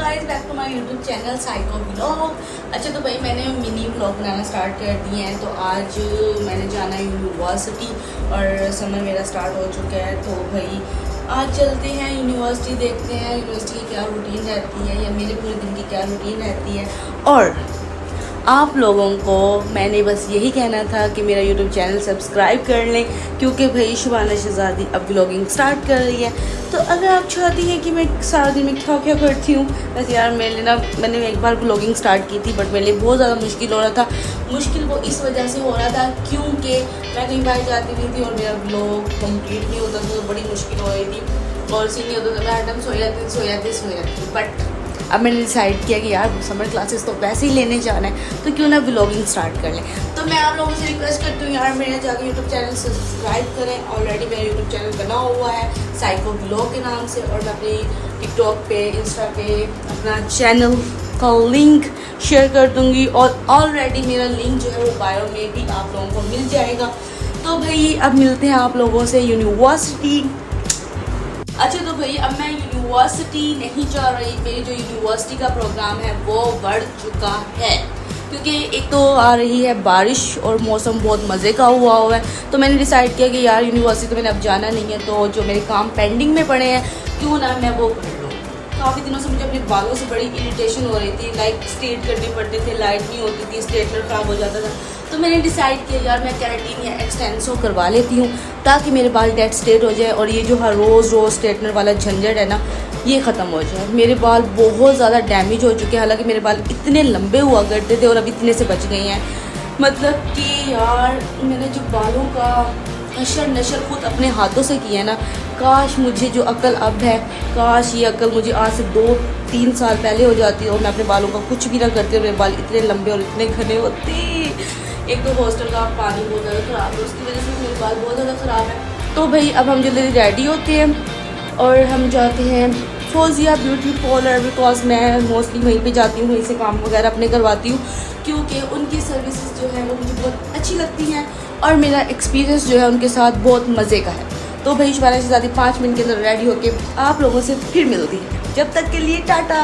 Guys back to my YouTube channel Psycho Vlog. अच्छा तो भाई मैंने मिनी व्लॉग बनाना स्टार्ट कर दिए हैं। तो आज मैंने जाना है यूनिवर्सिटी और समर मेरा स्टार्ट हो चुका है। तो भाई आज चलते हैं यूनिवर्सिटी, देखते हैं यूनिवर्सिटी की क्या रूटीन रहती है या मेरे पूरे दिन की क्या रूटीन रहती है। और आप लोगों को मैंने बस यही कहना था कि मेरा यूट्यूब चैनल सब्सक्राइब कर लें, क्योंकि भाई शुबाना शहज़ादी अब व्लॉगिंग स्टार्ट कर रही है। तो अगर आप चाहती हैं कि मैं सारा दिन में क्या क्या करती हूँ, बस यार मैंने एक बार व्लॉगिंग स्टार्ट की थी, बट मेरे लिए बहुत ज़्यादा मुश्किल हो रहा था। मुश्किल वो इस वजह से हो रहा था क्योंकि मैं कहीं बाहर जाती नहीं थी और मेरा व्लॉग कंप्लीट नहीं होता था, तो बड़ी मुश्किल हो रही थी और सीन नहीं होता था। मैं हर टाइम सो जाती। बट अब मैंने डिसाइड किया कि यार समर क्लासेस तो वैसे ही लेने जाना है, तो क्यों ना व्लॉगिंग स्टार्ट कर लें। तो मैं आप लोगों से रिक्वेस्ट करती हूँ यार मेरे जाके यूट्यूब चैनल सब्सक्राइब करें। ऑलरेडी मेरा यूट्यूब चैनल बना हुआ है साइको व्लॉग के नाम से, और मैं अपनी टिकटॉक पे, इंस्टा पे अपना चैनल का लिंक शेयर कर दूँगी, और ऑलरेडी मेरा लिंक जो है वो बायो में भी आप लोगों को मिल जाएगा। तो भाई अब मिलते हैं आप लोगों से यूनिवर्सिटी। अच्छा तो भाई अब मैं यूनिवर्सिटी नहीं जा रही, मेरी जो यूनिवर्सिटी का प्रोग्राम है वो बढ़ चुका है, क्योंकि एक तो आ रही है बारिश और मौसम बहुत मज़े का हुआ है। तो मैंने डिसाइड किया कि यार यूनिवर्सिटी तो मैंने अब जाना नहीं है, तो जो मेरे काम पेंडिंग में पड़े हैं क्यों ना मैं वो कर लूँ। काफ़ी दिनों से मुझे अपने बालों से बड़ी इरिटेशन हो रही थी, लाइक स्ट्रेट करने पड़ते थे, लाइट नहीं होती थी, स्ट्रेटनर ख़राब हो जाता था। तो मैंने डिसाइड किया यार मैं केराटिन या एक्सटेंसो करवा लेती हूँ, ताकि मेरे बाल डेड स्ट्रेट हो जाए और ये जो हर रोज़ स्ट्रेटनर वाला झंझट है ना, ये ख़त्म हो जाए। मेरे बाल बहुत ज़्यादा डैमेज हो चुके हैं, हालांकि मेरे बाल इतने लंबे हुआ करते थे और अब इतने से बच गए हैं। मतलब कि यार मैंने जो बालों का हशर नशर खुद अपने हाथों से किया है ना, काश मुझे जो अक्ल अब है, काश ये अक्ल मुझे आज से 2-3 साल पहले हो जाती और मैं अपने बालों का कुछ भी ना करती और मेरे बाल इतने लंबे और इतने घने होते। एक तो हॉस्टल का पानी बहुत ज़्यादा ख़राब है, उसकी वजह से मेरे बाल बहुत ज़्यादा ख़राब है। तो भाई अब हम जल्दी रेडी होते हैं और हम जाते हैं फोजिया ब्यूटी पार्लर, बिकॉज मैं मोस्टली वहीं पे जाती हूँ, वहीं से काम वगैरह अपने करवाती हूँ, क्योंकि उनकी सर्विसेज जो है वो मुझे बहुत अच्छी लगती हैं और मेरा एक्सपीरियंस जो है उनके साथ बहुत मज़े का है। तो भाई शुबाना शहज़ादी 5 मिनट के अंदर रेडी होके आप लोगों से फिर मिलती है, जब तक के लिए टाटा।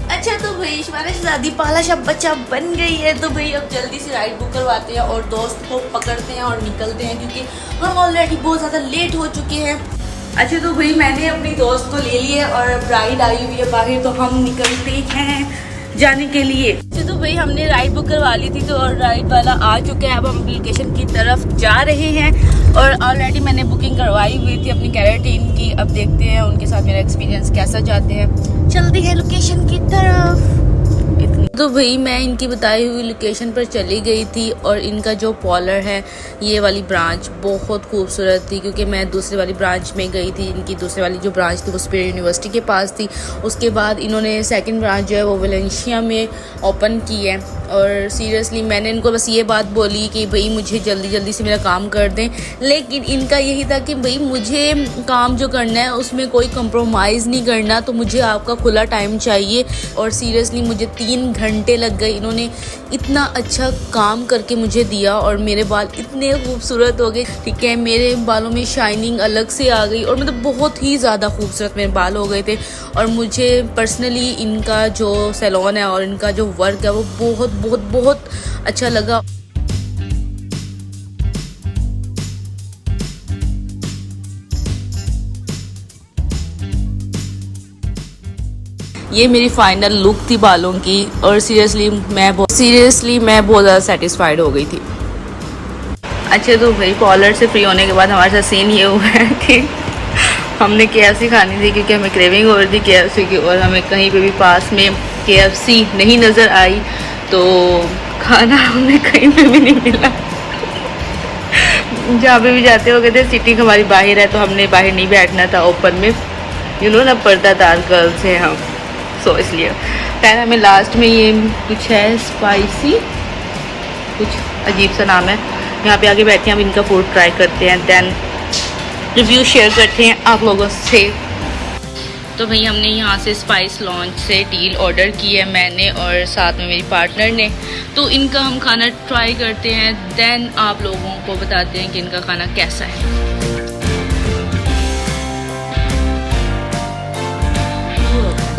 अच्छा तो भाई शुबाना शहज़ादी पाला शब बच्चा बन गई है, तो भाई अब जल्दी से राइड बुक करवाते हैं और दोस्त को पकड़ते हैं और निकलते हैं, क्योंकि हम ऑलरेडी बहुत ज़्यादा लेट हो चुके हैं। अच्छा तो भाई मैंने अपनी दोस्त को ले लिया और राइड आई हुई है बाहर, तो हम निकलते हैं जाने के लिए। अच्छा तो भाई हमने राइड बुक करवा ली थी, तो राइड वाला आ चुका है। अब हम लोकेशन की तरफ जा रहे हैं और ऑलरेडी मैंने बुकिंग करवाई हुई थी अपनी केराटिन की। अब देखते हैं उनके साथ मेरा एक्सपीरियंस कैसा जाते हैं। चलते हैं लोकेशन की तरफ। तो भाई मैं इनकी बताई हुई लोकेशन पर चली गई थी, और इनका जो पार्लर है ये वाली ब्रांच बहुत खूबसूरत थी, क्योंकि मैं दूसरी वाली ब्रांच में गई थी। इनकी दूसरी वाली जो ब्रांच थी वो स्पीयर यूनिवर्सिटी के पास थी। उसके बाद इन्होंने सेकंड ब्रांच जो है वो वेलेंशिया में ओपन की है। और सीरियसली मैंने इनको बस ये बात बोली कि भाई मुझे जल्दी जल्दी से मेरा काम कर दें, लेकिन इनका यही था कि भाई मुझे काम जो करना है उसमें कोई कंप्रोमाइज़ नहीं करना, तो मुझे आपका खुला टाइम चाहिए। और सीरियसली मुझे 3 घंटे लग गए, इन्होंने इतना अच्छा काम करके मुझे दिया और मेरे बाल इतने खूबसूरत हो गए। ठीक है, मेरे बालों में शाइनिंग अलग से आ गई और मतलब बहुत ही ज़्यादा खूबसूरत मेरे बाल हो गए थे। और मुझे पर्सनली इनका जो सैलून है और इनका जो वर्क है वो बहुत बहुत बहुत अच्छा लगा। ये मेरी फाइनल लुक थी बालों की, और सीरियसली मैं बहुत ज़्यादा सेटिस्फाइड हो गई थी। अच्छा तो भाई पार्लर से फ्री होने के बाद हमारे साथ सीन ये हुआ है कि हमने KFC खानी थी, क्योंकि हमें क्रेविंग हो रही थी KFC की, और हमें कहीं पे भी पास में KFC नहीं नज़र आई, तो खाना हमें कहीं पे भी नहीं मिला। जहाँ पे भी जाते हो कहते सीटिंग हमारी बाहर है, तो हमने बाहर नहीं बैठना था, ओपन में ना पर्दादार गर्ल्स हैं हम, सो इसलिए फिर हमें लास्ट में ये कुछ है स्पाइसी, कुछ अजीब सा नाम है, यहाँ पे आगे बैठे हैं, हम इनका फूड ट्राई करते हैं, देन रिव्यू शेयर करते हैं आप लोगों से। तो भाई हमने यहाँ से स्पाइस लॉन्च से डील ऑर्डर की है मैंने और साथ में मेरी पार्टनर ने, तो इनका हम खाना ट्राई करते हैं, देन आप लोगों को बताते हैं कि इनका खाना कैसा है।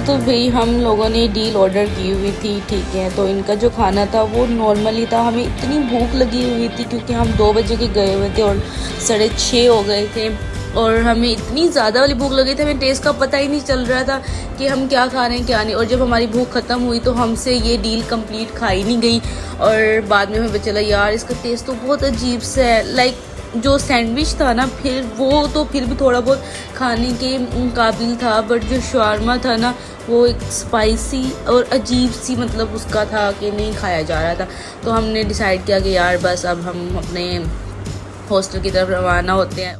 तो भाई हम लोगों ने डील ऑर्डर की हुई थी, ठीक है। तो इनका जो खाना था वो नॉर्मली था। हमें इतनी भूख लगी हुई थी क्योंकि हम 2 बजे के गए हुए थे और 6:30 हो गए थे और हमें इतनी ज़्यादा वाली भूख लगी थी, हमें टेस्ट का पता ही नहीं चल रहा था कि हम क्या खा रहे हैं क्या नहीं। और जब हमारी भूख ख़त्म हुई तो हमसे ये डील कंप्लीट खाई नहीं गई और बाद में हमें पता चला यार इसका टेस्ट तो बहुत अजीब सा है। लाइक जो सैंडविच था ना, फिर वो तो फिर भी थोड़ा बहुत खाने के काबिल था, बट जो शवारमा था ना वो एक स्पाइसी और अजीब सी मतलब उसका था कि नहीं खाया जा रहा था। तो हमने डिसाइड किया कि यार बस अब हम अपने हॉस्टल की तरफ रवाना होते हैं।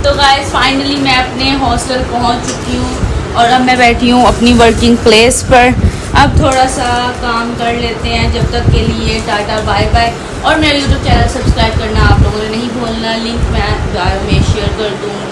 तो गाइस फाइनली मैं अपने हॉस्टल पहुंच चुकी हूँ और अब मैं बैठी हूँ अपनी वर्किंग प्लेस पर। अब थोड़ा सा काम कर लेते हैं, जब तक के लिए टाटा बाय बाय। और मेरा यूट्यूब चैनल सब्सक्राइब करना आप लोगों ने नहीं भूलना, लिंक मैं शेयर कर दूँगी।